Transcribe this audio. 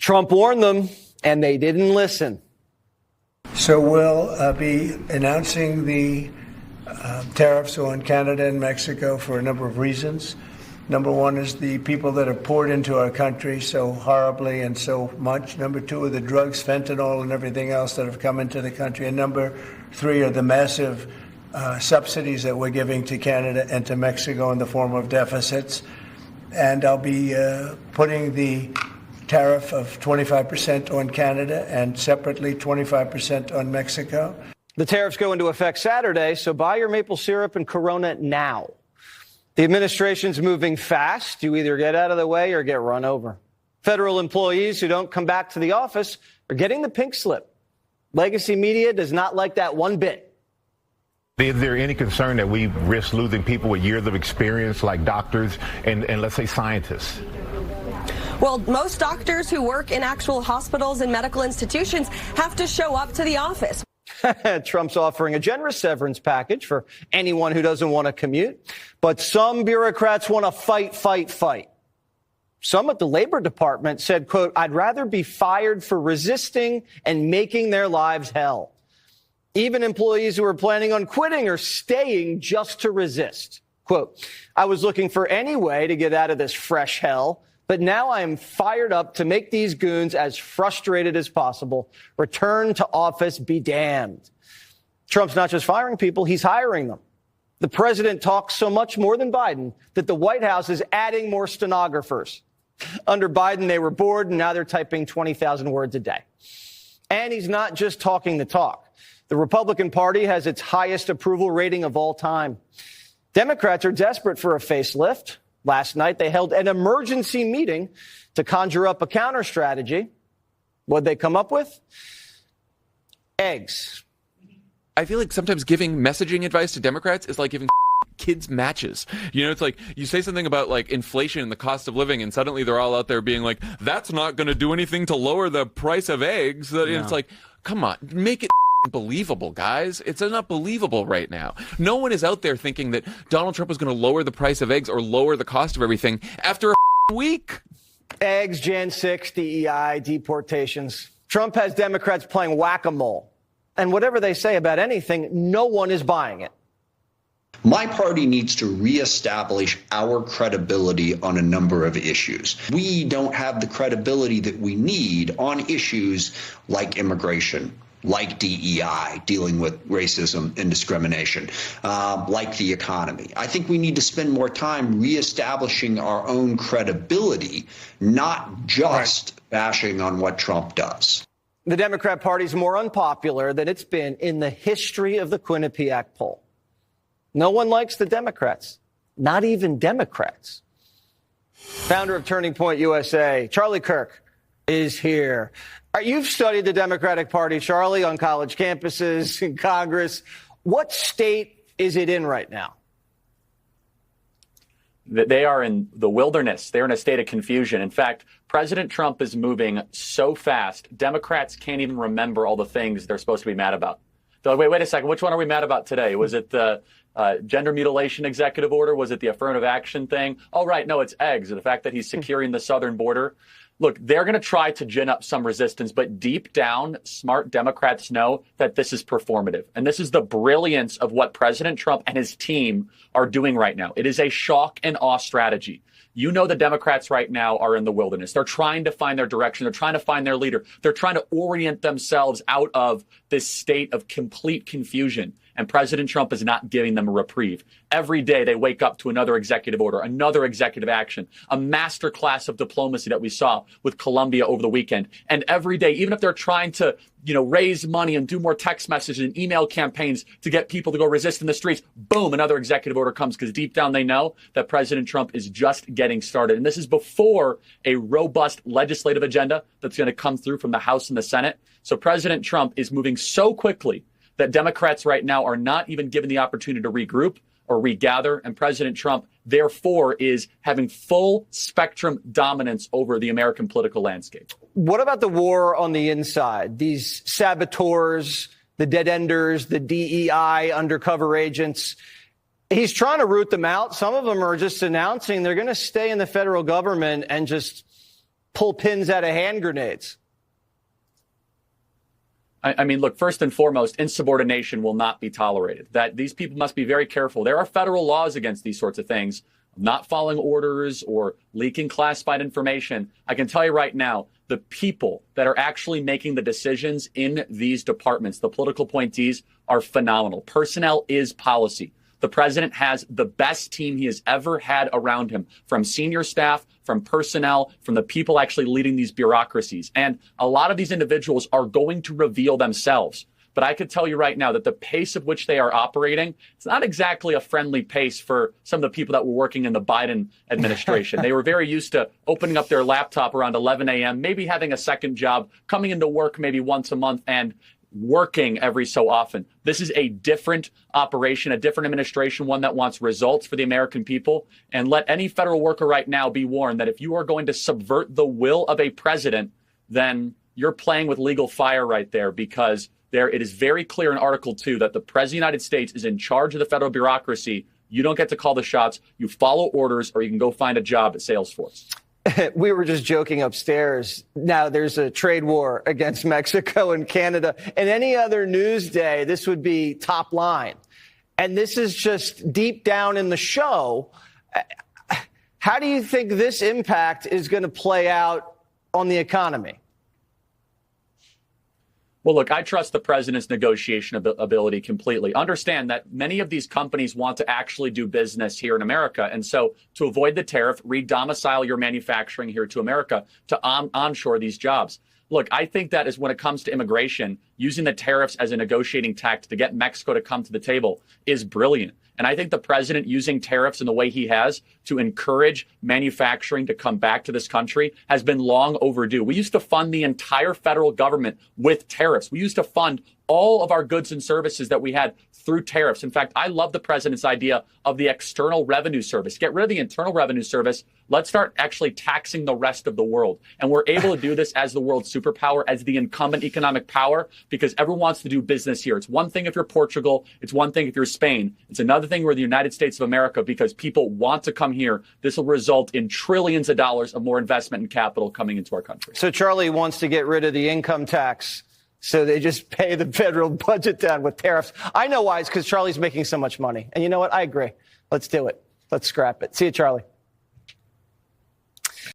Trump warned them, and they didn't listen. So we'll be announcing the tariffs on Canada and Mexico for a number of reasons. Number one is the people that have poured into our country so horribly and so much. Number two are the drugs, fentanyl, and everything else that have come into the country. And number three are the massive subsidies that we're giving to Canada and to Mexico in the form of deficits. And I'll be putting the tariff of 25% on Canada and separately 25% on Mexico. The tariffs go into effect Saturday, so buy your maple syrup and Corona now. The administration's moving fast. You either get out of the way or get run over. Federal employees who don't come back to the office are getting the pink slip. Legacy media does not like that one bit. Is there any concern that we risk losing people with years of experience like doctors and let's say scientists? Well, most doctors who work in actual hospitals and medical institutions have to show up to the office. Trump's offering a generous severance package for anyone who doesn't want to commute. But some bureaucrats want to fight. Some at the Labor Department said, quote, I'd rather be fired for resisting and making their lives hell. Even employees who are planning on quitting are staying just to resist. Quote, I was looking for any way to get out of this fresh hell, but now I am fired up to make these goons as frustrated as possible. Return to office, be damned. Trump's not just firing people, he's hiring them. The president talks so much more than Biden that the White House is adding more stenographers. Under Biden, they were bored, and now they're typing 20,000 words a day. And he's not just talking the talk. The Republican Party has its highest approval rating of all time. Democrats are desperate for a facelift. Last night, they held an emergency meeting to conjure up a counter strategy. What'd they come up with? Eggs. I feel like sometimes giving messaging advice to Democrats is like giving kids matches. You know, it's like you say something about like inflation and the cost of living, and suddenly they're all out there being like, that's not going to do anything to lower the price of eggs. And it's like, come on, make it believable, guys. It's not believable right now. No one is out there thinking that Donald Trump was going to lower the price of eggs or lower the cost of everything after a week. Eggs, Jan 6, DEI, deportations. Trump has Democrats playing whack-a-mole. And whatever they say about anything, no one is buying it. My party needs to reestablish our credibility on a number of issues. We don't have the credibility that we need on issues like immigration, like DEI, dealing with racism and discrimination, like the economy. I think we need to spend more time reestablishing our own credibility, not just bashing on what Trump does. The Democrat Party is more unpopular than it's been in the history of the Quinnipiac poll. No one likes the Democrats, not even Democrats. Founder of Turning Point USA, Charlie Kirk, is here. You've studied the Democratic Party, Charlie, on college campuses, in Congress. What state is it in right now? They are in the wilderness. They're in a state of confusion. In fact, President Trump is moving so fast, Democrats can't even remember all the things they're supposed to be mad about. They're like, wait a second, which one are we mad about today? Was it the gender mutilation executive order? Was it the affirmative action thing? Oh, right, no, it's eggs. The fact that he's securing the southern border. Look, they're going to try to gin up some resistance, but deep down, smart Democrats know that this is performative. And this is the brilliance of what President Trump and his team are doing right now. It is a shock and awe strategy. You know the Democrats right now are in the wilderness. They're trying to find their direction. They're trying to find their leader. They're trying to orient themselves out of this state of complete confusion. And President Trump is not giving them a reprieve. Every day they wake up to another executive order, another executive action, a masterclass of diplomacy that we saw with Colombia over the weekend. And every day, even if they're trying to, raise money and do more text messages and email campaigns to get people to go resist in the streets, boom, another executive order comes, because deep down they know that President Trump is just getting started. And this is before a robust legislative agenda that's going to come through from the House and the Senate. So President Trump is moving so quickly that Democrats right now are not even given the opportunity to regroup or regather. And President Trump, therefore, is having full spectrum dominance over the American political landscape. What about the war on the inside? These saboteurs, the dead enders, the DEI undercover agents. He's trying to root them out. Some of them are just announcing they're going to stay in the federal government and just pull pins out of hand grenades. I mean, look, first and foremost, insubordination will not be tolerated. That these people must be very careful. There are federal laws against these sorts of things, not following orders or leaking classified information. I can tell you right now, the people that are actually making the decisions in these departments, the political appointees, are phenomenal. Personnel is policy. The president has the best team he has ever had around him, from senior staff, from personnel, from the people actually leading these bureaucracies. And a lot of these individuals are going to reveal themselves. But I could tell you right now that the pace at which they are operating, it's not exactly a friendly pace for some of the people that were working in the Biden administration. They were very used to opening up their laptop around 11 a.m., maybe having a second job, coming into work maybe once a month, and working every so often. This is a different operation, a different administration, one that wants results for the American people. And let any federal worker right now be warned that if you are going to subvert the will of a president, then you're playing with legal fire right there, because it is very clear in Article 2 that the President of the United States is in charge of the federal bureaucracy. You don't get to call the shots. You follow orders, or you can go find a job at Salesforce. We were just joking upstairs. Now there's a trade war against Mexico and Canada. And any other news day, this would be top line. And this is just deep down in the show. How do you think this impact is going to play out on the economy? Well, look, I trust the president's negotiation ability completely. Understand that many of these companies want to actually do business here in America. And so to avoid the tariff, re-domicile your manufacturing here to America to onshore these jobs. Look, I think that is when it comes to immigration, using the tariffs as a negotiating tactic to get Mexico to come to the table is brilliant. And I think the president using tariffs in the way he has to encourage manufacturing to come back to this country has been long overdue. We used to fund the entire federal government with tariffs. We used to fund all of our goods and services that we had through tariffs. In fact, I love the president's idea of the External Revenue Service. Get rid of the Internal Revenue Service. Let's start actually taxing the rest of the world. And we're able to do this as the world superpower, as the incumbent economic power, because everyone wants to do business here. It's one thing if you're Portugal. It's one thing if you're Spain. It's another thing we're the United States of America, because people want to come here. This will result in trillions of dollars of more investment and capital coming into our country. So Charlie wants to get rid of the income tax, so they just pay the federal budget down with tariffs. I know why. It's because Charlie's making so much money. And you know what? I agree. Let's do it. Let's scrap it. See you, Charlie.